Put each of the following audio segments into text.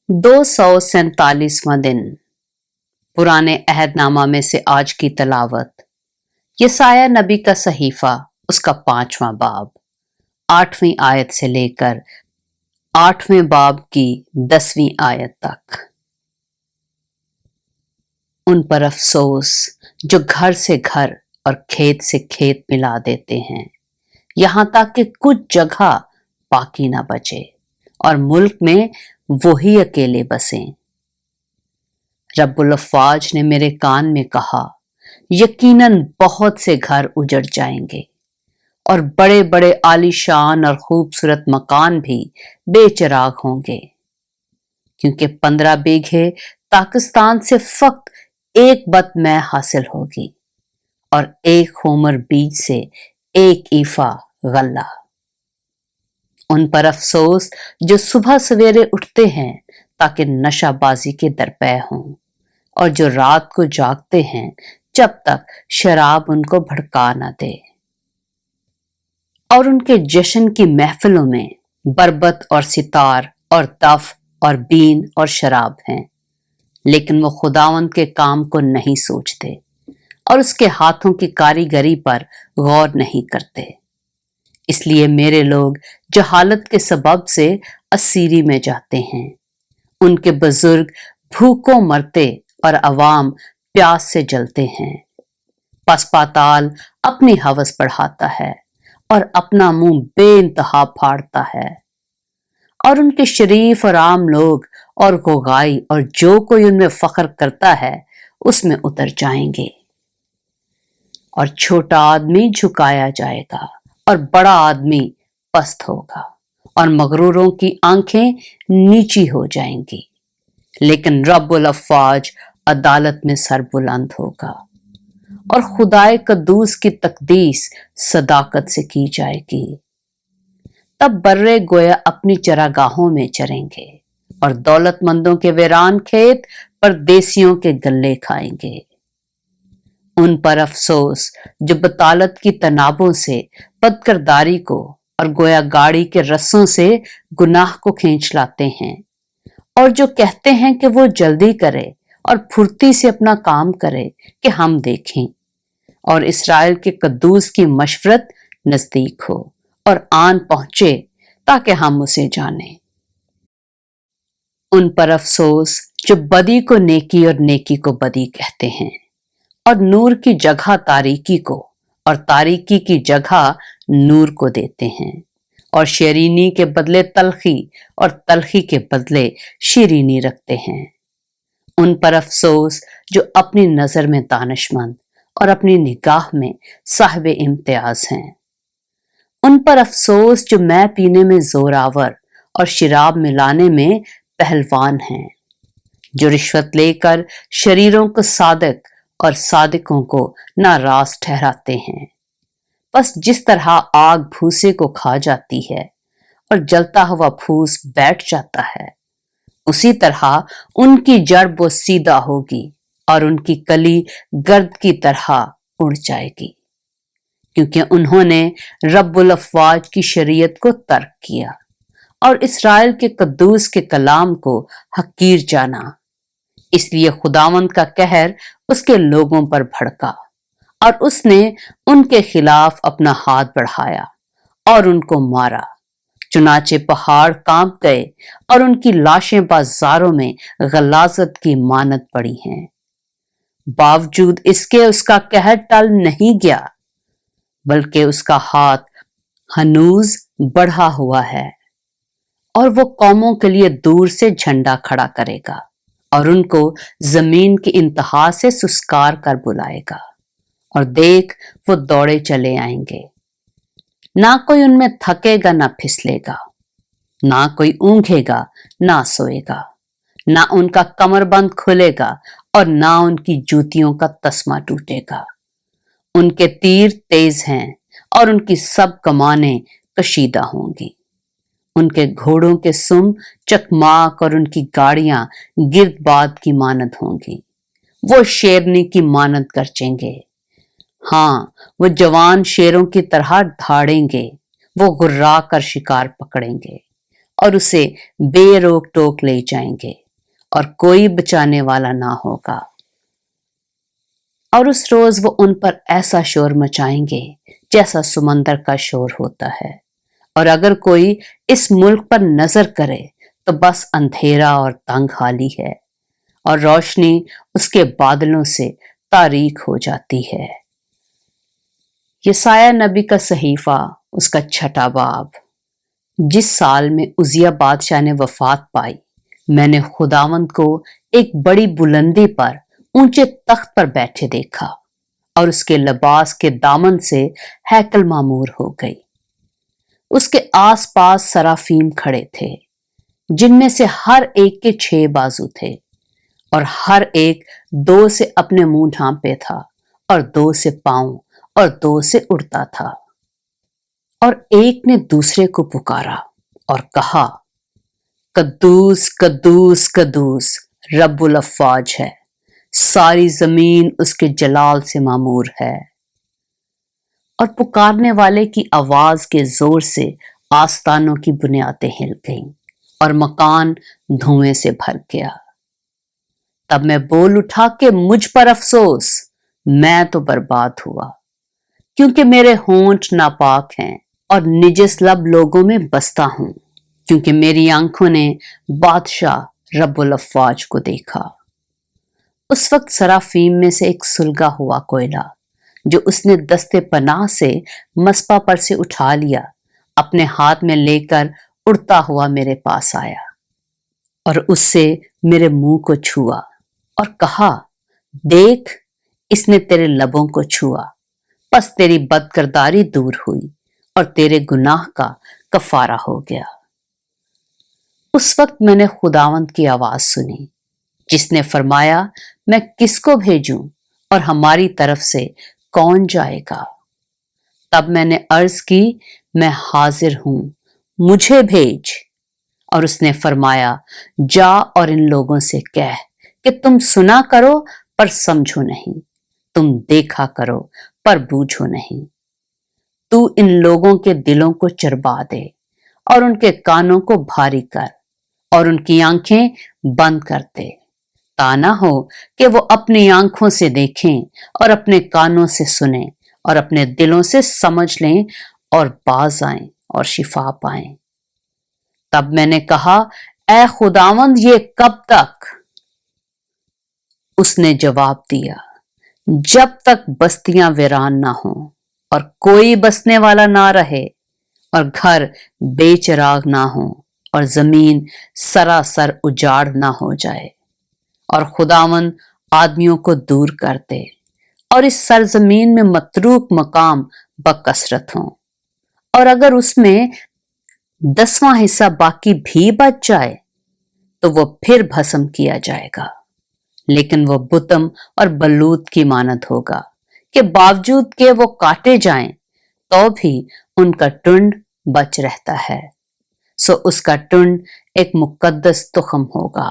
247वां दिन पुराने अहदनामा में से आज की तलावत यसाया नबी का सहीफा, उसका 5वां बाब, 8वीं आयत से लेकर 8वें बाब की 10वीं आयत तक। उन पर अफसोस जो घर से घर और खेत से खेत मिला देते हैं, यहां तक कि कुछ जगह बाकी ना बचे और मुल्क में वही अकेले बसें। रब्बुल अफ़वाज ने मेरे कान में कहा, यकीनन बहुत से घर उजड़ जाएंगे और बड़े बड़े आलीशान और खूबसूरत मकान भी बेचिराग होंगे, क्योंकि 15 बीघे पाकिस्तान से फकत एक बतमै हासिल होगी और एक होमर बीज से एक ईफा गल्ला। उन पर अफसोस जो सुबह सवेरे उठते हैं ताकि नशाबाजी के दरपे हों और जो रात को जागते हैं जब तक शराब उनको भड़का न दे। और उनके जश्न की महफिलों में बरबत और सितार और दफ और बीन और शराब हैं, लेकिन वो खुदावंद के काम को नहीं सोचते और उसके हाथों की कारीगरी पर गौर नहीं करते। इसलिए मेरे लोग जहालत के सबब से असीरी में जाते हैं। उनके बुजुर्ग भूखों मरते और अवाम प्यास से जलते हैं। पस पाताल अपनी हवस बढ़ाता है और अपना मुंह बेइंतहा फाड़ता है। और उनके शरीफ और आम लोग और गोगाई और जो कोई उनमें फख्र करता है उसमें उतर जाएंगे। और छोटा आदमी झुकाया जाएगा और बड़ा आदमी पस्त होगा और मगरूरों की आंखें नीची हो जाएंगी, लेकिन रब्बुल अफ़वाज अदालत में सरबुलंद होगा और खुदाए कद्दूस की तकदीस सदाकत से की जाएगी। तब बर्रे गोया अपनी चरागाहों में चरेंगे और दौलतमंदों के वीरान खेत परदेसियों के गल्ले खाएंगे। उन पर अफसोस जो बतालत की तनाबों से बदकरदारी को और गोया गाड़ी के रस्सों से गुनाह को खींच लाते हैं और जो कहते हैं कि वो जल्दी करे और फुर्ती से अपना काम करे कि हम देखें और इसराइल के कद्दूस की मशवरत नजदीक हो और आन पहुंचे ताकि हम उसे जानें। उन पर अफसोस जो बदी को नेकी और नेकी को बदी कहते हैं और नूर की जगह तारीकी को और तारीकी की जगह नूर को देते हैं और शरीनी के बदले तलखी और तलखी के बदले शरीनी रखते हैं। उन पर अफसोस जो अपनी नजर में दानिशमंद और अपनी निगाह में साहिब इम्तियाज हैं। उन पर अफसोस जो मैं पीने में जोरावर और शराब मिलाने में पहलवान हैं, जो रिश्वत लेकर शरीरों को सादिक और सादिकों को नाराज ठहराते हैं। बस जिस तरह आग भूसे को खा जाती है और जलता हुआ फूस बैठ जाता है, उसी तरह उनकी जड़ वो सीधा होगी और उनकी कली गर्द की तरह उड़ जाएगी, क्योंकि उन्होंने रब्बुल अफ़वाज की शरीयत को तर्क किया और इसराइल के कद्दूस के कलाम को हकीर जाना। इसलिए खुदावंद का कहर उसके लोगों पर भड़का और उसने उनके खिलाफ अपना हाथ बढ़ाया और उनको मारा। चुनाचे पहाड़ कांप गए और उनकी लाशें बाजारों में गलाजत की मानत पड़ी हैं। बावजूद इसके उसका कहर टल नहीं गया, बल्कि उसका हाथ हनूज बढ़ा हुआ है और वो कौमों के लिए दूर से झंडा खड़ा करेगा और उनको जमीन की इंतहा से सुस्कार कर बुलाएगा। और देख, वो दौड़े चले आएंगे, ना कोई उनमें थकेगा ना फिसलेगा, ना कोई ऊंघेगा ना सोएगा, ना उनका कमरबंद खुलेगा और ना उनकी जूतियों का तस्मा टूटेगा। उनके तीर तेज हैं और उनकी सब कमानें कशीदा होंगी। उनके घोड़ों के सुम चकमाक और उनकी गाड़ियां गिरदबाद की मानद होंगी। वो शेरनी की मानद गरजेंगे, हाँ, वो जवान शेरों की तरह धाड़ेंगे। वो गुर्रा कर शिकार पकड़ेंगे और उसे बेरोक टोक ले जाएंगे और कोई बचाने वाला ना होगा। और उस रोज वो उन पर ऐसा शोर मचाएंगे जैसा समंदर का शोर होता है, और अगर कोई इस मुल्क पर नजर करे तो बस अंधेरा और तंग हाली है, और रोशनी उसके बादलों से तारीक हो जाती है। यसाया नबी का सहीफा, उसका 6वां बाब। जिस साल में उजिया बादशाह ने वफात पाई, मैंने खुदावंद को एक बड़ी बुलंदी पर ऊंचे तख्त पर बैठे देखा, और उसके लिबास के दामन से हैकल मामूर हो गई। उसके आसपास सराफीम खड़े थे, जिनमें से हर एक के 6 बाजू थे, और हर एक 2 से अपने मुंह ढांपे था, और 2 से पांव, और 2 से उड़ता था। और एक ने दूसरे को पुकारा और कहा, कद्दूस कद्दूस कद्दूस रब्बुल अफ़वाज है, सारी जमीन उसके जलाल से मामूर है। और पुकारने वाले की आवाज के जोर से आस्तानों की बुनियादें हिल गईं और मकान धुएं से भर गया। तब मैं बोल उठा कि मुझ पर अफसोस, मैं तो बर्बाद हुआ, क्योंकि मेरे होंठ नापाक हैं और निजस लब लोगों में बसता हूं, क्योंकि मेरी आंखों ने बादशाह रब्बुल अफ़वाज को देखा। उस वक्त सराफीम में से एक सुलगा हुआ कोयला, जो उसने दस्ते पनाह से मस्पा पर से उठा लिया, अपने हाथ में लेकर उड़ता हुआ मेरे पास आया, और उससे मेरे मुंह को छुआ और कहा, देख, इसने तेरे लबों को छुआ, बस तेरी बदकिरदारी दूर हुई और तेरे गुनाह का कफारा हो गया। उस वक्त मैंने खुदावंद की आवाज सुनी, जिसने फरमाया, मैं किसको भेजूं और हमारी तरफ से कौन जाएगा? तब मैंने अर्ज की, मैं हाजिर हूं, मुझे भेज। और उसने फरमाया, जा और इन लोगों से कह कि तुम सुना करो पर समझो नहीं, तुम देखा करो पर बूझो नहीं। तू इन लोगों के दिलों को चरबा दे और उनके कानों को भारी कर और उनकी आंखें बंद कर दे, ता ना हो कि वो अपनी आंखों से देखें और अपने कानों से सुने और अपने दिलों से समझ लें और बाज आएं और शिफा पाएं। तब मैंने कहा, ऐ खुदावंद, ये कब तक? उसने जवाब दिया, जब तक बस्तियां वीरान ना हो और कोई बसने वाला ना रहे और घर बेचराग ना हो और जमीन सरासर उजाड़ ना हो जाए, और खुदावंद आदमियों को दूर कर दे और इस सरजमीन में मतरूक मकाम बकसरत हों, और अगर उसमें 10वां हिस्सा बाकी भी बच जाए तो वो फिर भस्म किया जाएगा, लेकिन वो बुतम और बलूत की मानद होगा कि बावजूद के वो काटे जाएं तो भी उनका टुंड बच रहता है, सो उसका टुंड एक मुकद्दस तुखम होगा।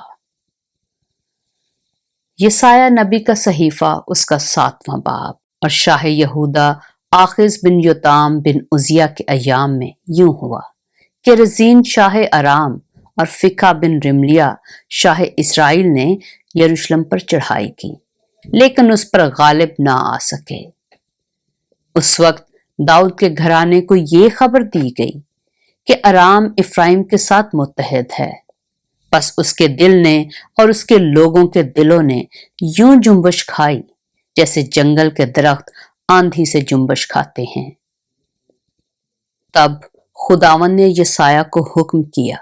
यसाया नबी का सहीफा, उसका 7वां बाब। और शाह यहूदा आखिज बिन योताम बिन उजिया के अयाम में यूं हुआ कि रजीन शाह अराम और फिका बिन रिमलिया शाह इसराइल ने यरूशलेम पर चढ़ाई की, लेकिन उस पर गालिब ना आ सके। उस वक्त दाऊद के घराने को ये खबर दी गई कि अराम इफ्राइम के साथ मुत्तहिद है। बस उसके दिल ने और उसके लोगों के दिलों ने यूं जुम्बश खाई जैसे जंगल के दरख्त आंधी से जुम्बश खाते हैं। तब खुदावन ने यसाया को हुक्म किया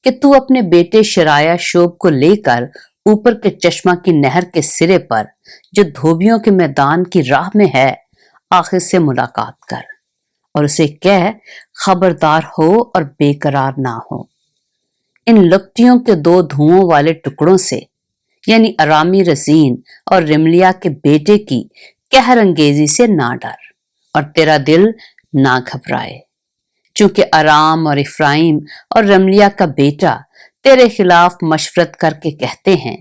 कि तू अपने बेटे शराया शोब को लेकर ऊपर के चश्मा की नहर के सिरे पर, जो धोबियों के मैदान की राह में है, आखिर से मुलाकात कर और उसे कह, खबरदार हो और बेकरार ना हो। इन लकटियों के 2 धुओं वाले टुकड़ों से, यानी अरामी रजीन और रिमलिया के बेटे की कहर अंगेजी से ना डर और तेरा दिल ना घबराए, चूंकि अराम और इफ्राइम और रमलिया का बेटा तेरे खिलाफ मशवरत करके कहते हैं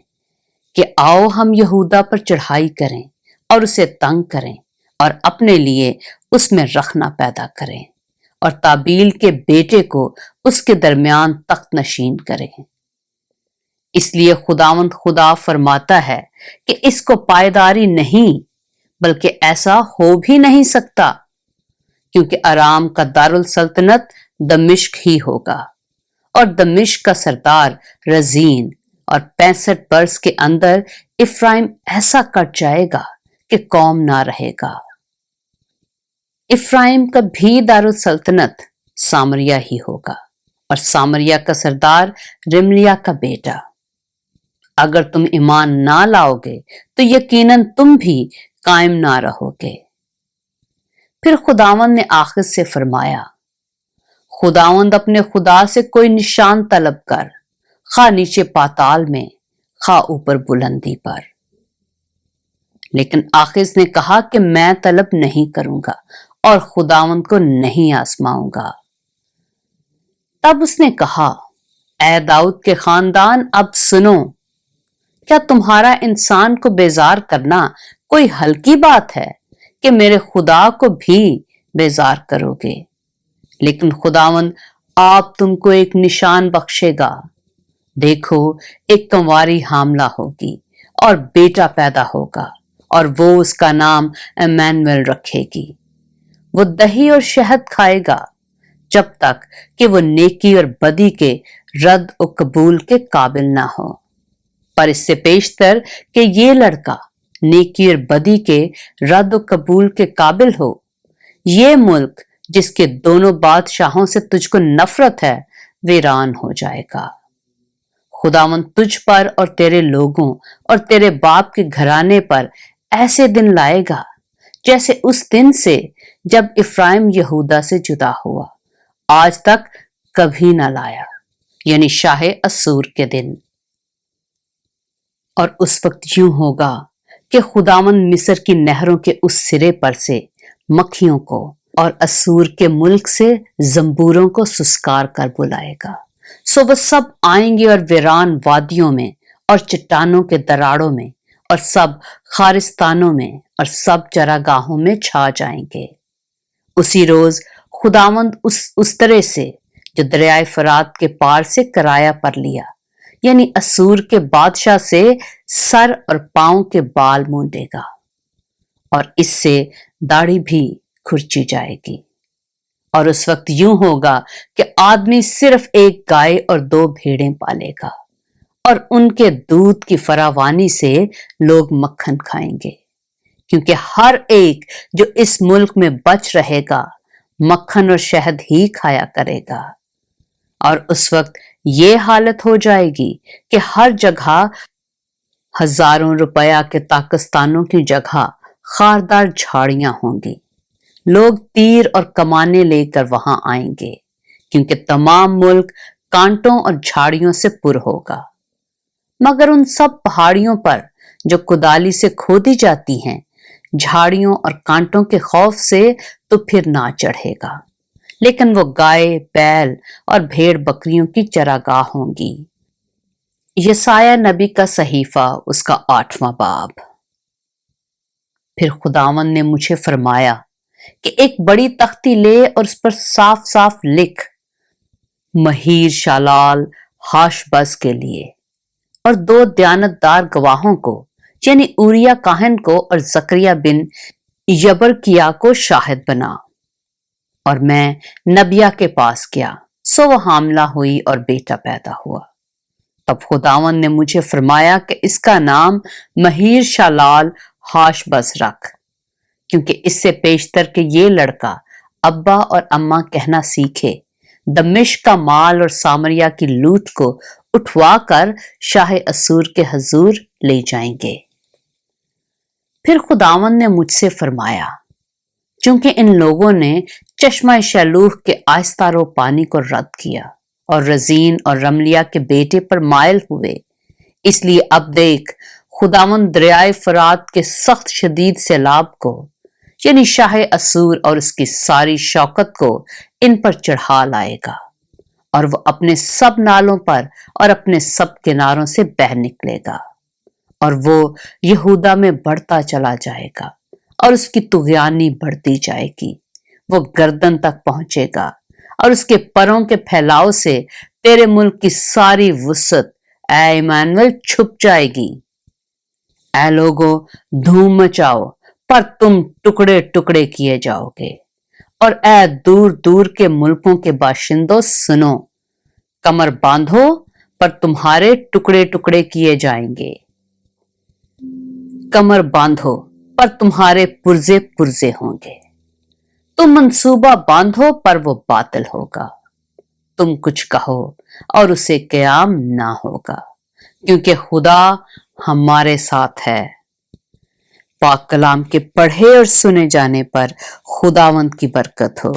कि आओ हम यहूदा पर चढ़ाई करें और उसे तंग करें और अपने लिए उसमें रखना पैदा करें اور ताबील के बेटे को उसके दरमियान तख्त नशीन करे। इसलिए खुदावंद खुदा फरमाता है कि इसको पायदारी नहीं, बल्कि ऐसा हो भी नहीं सकता, क्योंकि अराम का दारुल सल्तनत दमिश्क ही होगा और दमिश्क का सरदार रजीन, और 65 बरस के अंदर इफ्राइम ऐसा कट जाएगा कि कौम ना रहेगा। इफ्राइम का भी दारुल सल्तनत सामरिया ही होगा और सामरिया का सरदार रिमलिया का बेटा। अगर तुम ईमान ना लाओगे तो यकीनन तुम भी कायम ना रहोगे। फिर खुदावंद ने आखिर से फरमाया, खुदावंद अपने खुदा से कोई निशान तलब कर, खा नीचे पाताल में, खा ऊपर बुलंदी पर। लेकिन आखिर ने कहा कि मैं तलब नहीं करूंगा और खुदावंद को नहीं आजमाऊंगा। तब उसने कहा, ऐ दाऊद के खानदान, अब सुनो, क्या तुम्हारा इंसान को बेजार करना कोई हल्की बात है कि मेरे खुदा को भी बेजार करोगे? लेकिन खुदावंद आप तुमको एक निशान बख्शेगा। देखो, एक कंवारी हामला होगी और बेटा पैदा होगा और वो उसका नाम इम्मानुएल रखेगी। वो दही और शहद खाएगा जब तक कि वो नेकी और बदी के रद्द और कबूल के काबिल ना हो। पर इससे पेशतर कि ये लड़का नेकी और बदी के रद्द और कबूल के काबिल हो, ये मुल्क जिसके दोनों बादशाहों से तुझको नफरत है वीरान हो जाएगा। खुदावंद तुझ पर और तेरे लोगों और तेरे बाप के घराने पर ऐसे दिन लाएगा जैसे उस दिन से जब इफ्राइम यहूदा से जुदा हुआ आज तक कभी ना लाया, यानी शाह असूर के दिन। और उस वक्त यूं होगा कि खुदावंद मिस्र की नहरों के उस सिरे पर से मक्खियों को और असूर के मुल्क से जंबूरों को सुस्कार कर बुलाएगा। सो वह सब आएंगे और वीरान वादियों में और चट्टानों के दराड़ों में और सब खारिस्तानों में और सब चरागाहों में छा जाएंगे। उसी रोज खुदावंद उस तरह से जो दरियाए फरात के पार से किराया पर लिया, यानी असूर के बादशाह से सर और पांव के बाल मूंडेगा और इससे दाढ़ी भी खुरची जाएगी। और उस वक्त यूं होगा कि आदमी सिर्फ एक गाय और 2 भेड़ें पालेगा और उनके दूध की फरावानी से लोग मक्खन खाएंगे, क्योंकि हर एक जो इस मुल्क में बच रहेगा मक्खन और शहद ही खाया करेगा। और उस वक्त ये हालत हो जाएगी कि हर जगह हजारों रुपया के ताकिस्तानों की जगह खारदार झाड़ियां होंगी। लोग तीर और कमाने लेकर वहां आएंगे, क्योंकि तमाम मुल्क कांटों और झाड़ियों से पुर होगा। मगर उन सब पहाड़ियों पर जो कुदाली से खोदी जाती हैं, झाड़ियों और कांटों के खौफ से तो फिर ना चढ़ेगा, लेकिन वो गाय, बैल और भेड़ बकरियों की चरागाह होंगी। यसाया नबी का सहीफा, उसका 8वां बाब। फिर खुदावंद ने मुझे फरमाया कि एक बड़ी तख्ती ले और उस पर साफ साफ लिख, महीर शालाल हाशबस के लिए, और 2 दयानतदार गवाहों को, यानी उरिया काहन को और जकरिया बिन यबरकिया को शाहिद बना। और मैं नबिया के पास गया, सो वह हामला हुई और बेटा पैदा हुआ। तब खुदावंद ने मुझे फरमाया कि इसका नाम महीर शालाल हाशबस रख, क्योंकि इससे पेशतर के ये लड़का अब्बा और अम्मा कहना सीखे, दमिश्क का माल और सामरिया की लूट को उठवा कर शाह असूर के हजूर ले जाएंगे। फिर खुदावंद ने मुझसे फरमाया, चूंकि इन लोगों ने चश्मा शलूह के आस्तारो पानी को रद्द किया और रजीन और रमलिया के बेटे पर मायल हुए, इसलिए अब देख, खुदावंद दरियाए फरात के सख्त शदीद सैलाब को, यानी शाह असूर और उसकी सारी शौकत को इन पर चढ़ा लाएगा, और वो अपने सब नालों पर और अपने सब किनारों से बह निकलेगा, और वो यहूदा में बढ़ता चला जाएगा और उसकी तुगयानी बढ़ती जाएगी। वो गर्दन तक पहुंचेगा और उसके परों के फैलाव से तेरे मुल्क की सारी वुसअत ऐ इमानुएल छुप जाएगी। ऐ लोगो, धूम मचाओ पर तुम टुकड़े टुकड़े किए जाओगे। और ऐ दूर दूर के मुल्कों के बाशिंदों सुनो, कमर बांधो पर तुम्हारे टुकड़े टुकड़े किए जाएंगे। कमर बांधो पर तुम्हारे पुर्जे पुर्जे होंगे। तुम मंसूबा बांधो पर वो बातिल होगा। तुम कुछ कहो और उसे क़याम ना होगा, क्योंकि खुदा हमारे साथ है। पाक कलाम के पढ़े और सुने जाने पर खुदावंद की बरकत हो।